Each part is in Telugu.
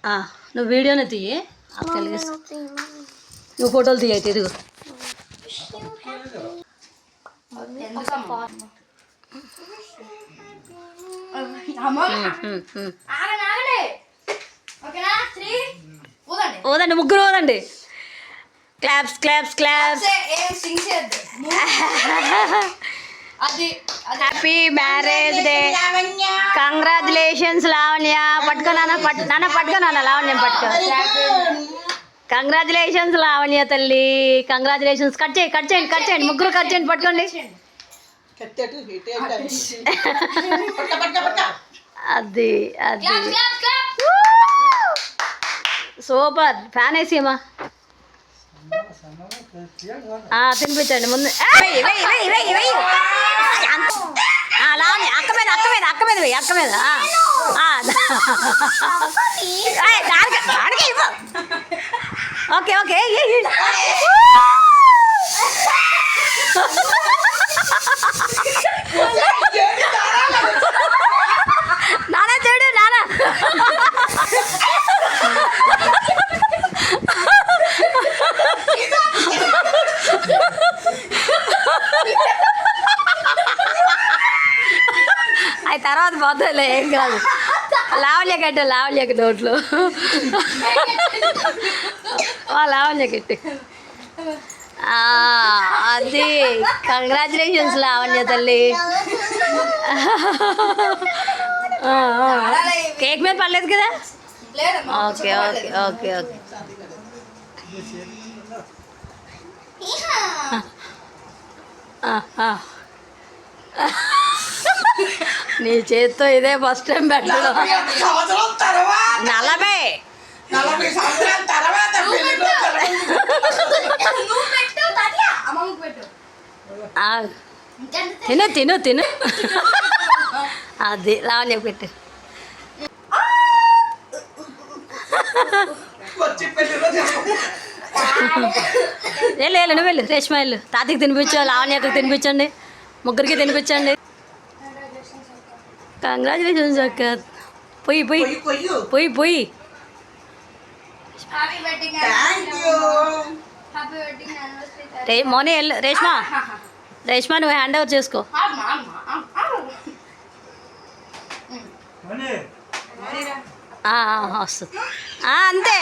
నువ్వు వీడియోనే తీయి నువ్వు ఫోటోలు తీయ అయితే ఇదిగో ఓదండి ముగ్గురు ఓదండి claps claps claps happy marriage day congratulations Lavanya పట్టుకో నాన్న పట్టుకో నాన్న లావణ్యం పట్టుకో కంగ్రాచులేషన్స్ లావణ్య తల్లి కంగ్రాచులేషన్స్ కట్ చేయండి ముగ్గురు కట్ చేయండి పట్టుకోండి అది అది సూపర్ ఫ్యాన్ వేసేమా తినిపించండి ముందు లావణ్య అక్క మీద వెయ్యి అక్క మీద ఓకే ఓకే నానా చూడు నానా అవి తర్వాత పోతాయిలే ఏం కాదు లావణ్య నోట్లో లావణ్య కట్టు అది కంగ్రాచులేషన్స్ లావణ్య తల్లి కేక్ మీద పడలేదు కదా ఓకే ఓకే ఓకే ఓకే నీ చేతితో ఇదే ఫస్ట్ టైం పెట్టడం 40 తిను అది లావణ్య పెట్టు నువ్వు వెళ్ళు రేష్మ వెళ్ళు తాతకి తినిపించు లావణ్యకి తినిపించండి ముగ్గురికి తినిపించండి కంగ్రాచులేషన్స్ అక్క పొయ్యి మోనే వెళ్ళు రేష్మ నువ్వు హ్యాండ్ ఓవర్ చేసుకో వస్తుంది అంతే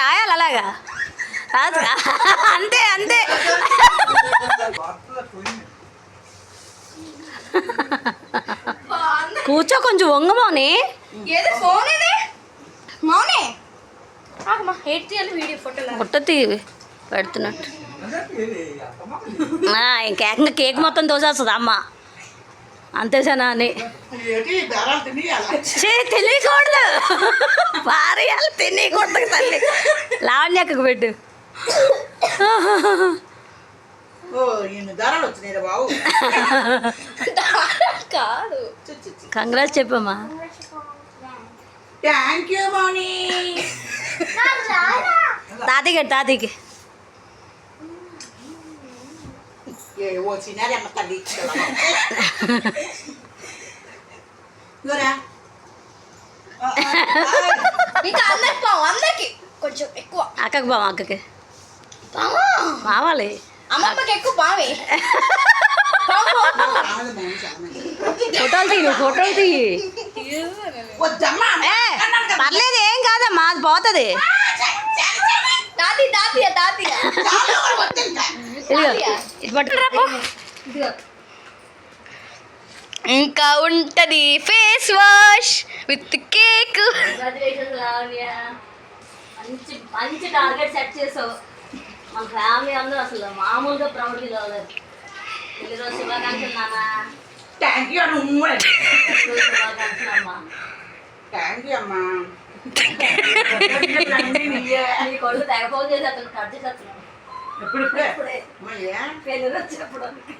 రాయాలి అలాగా అంతే కూర్చో కొంచెం వంగమోని పుట్టతి పెడుతున్నట్టు ఇంకేకంగా కేక్ మొత్తం దోసేస్తుంది అమ్మ అంతేసానా అని తెలియకూడదు భార్యలు తినకూడదు తల్లి లావణ్యకు పెట్టు కంగ్రాట్స్ చెప్పమ్మా తాతకి కొంచెం ఎక్కువ అక్కకి కావాలి అమ్మమ్మకి ఎక్కువ బావే ఫోటోలు తీయి పర్లేదు ఏం కాదమ్మా అది పోతుంది ఇంకా ఉంటది ఫేస్ వాష్ విత్ కేక్ మంచి టార్గెట్ సెట్ చేసావు మన ఫ్యామిలీ అందరూ అసలు మామూలుగా ప్రౌడ్ ఫీల్ అవ్వలేదు పెళ్లి రోజు శుభాకాంక్షలు నాన్న శుభాకాంక్షలు అమ్మా అమ్మా నీ కొడుకు తెగ ఫోన్ చేసి అతను కట్ చేసేస్తున్నాను ఎప్పుడే పెళ్లి రోజు చెప్పడానికి